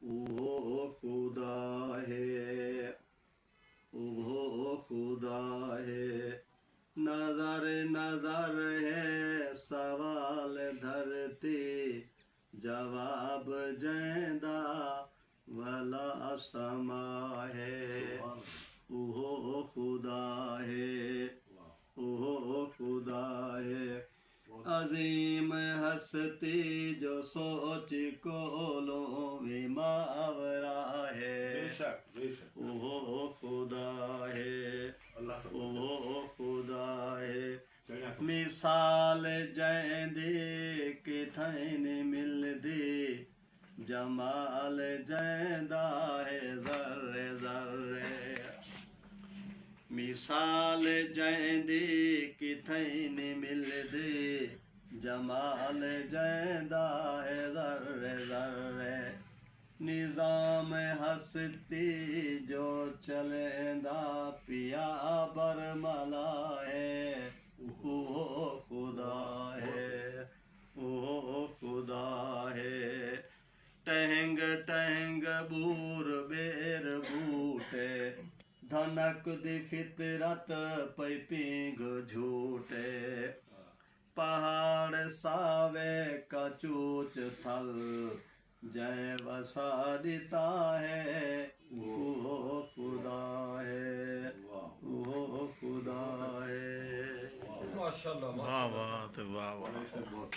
वो खुदा है, वो खुदा है। नजर नजर है सवाल धरती, जवाब जैदा भला समा है। वो खुदा है, वो खुदा है। अजीम हस्ती जो सोच को लो विमावरा है। बेशक बेशक वो खुदा है, वो खुदा है। मिसाल जैंदे किथैन मिलदी, जमाल जैंदा है जर्रे जर्रे। मिसाल जैंदी किथैन मिलदी, जमाल जैंदा है जर्रे जर्रे। निज़ाम हस्ती जो चलेंदा पिया बरमला है। वो खुदा है, वो खुदा है। टहंग टहंग बूर बेर बूटे, धनक दी फितरत पै पींग झूठे। पहाड़ सावे का चूच थल, जय वसादिता है। वो खुदा है, वो खुदा है। माशाल्लाह वाह वाह तो वाह वाह। बहुत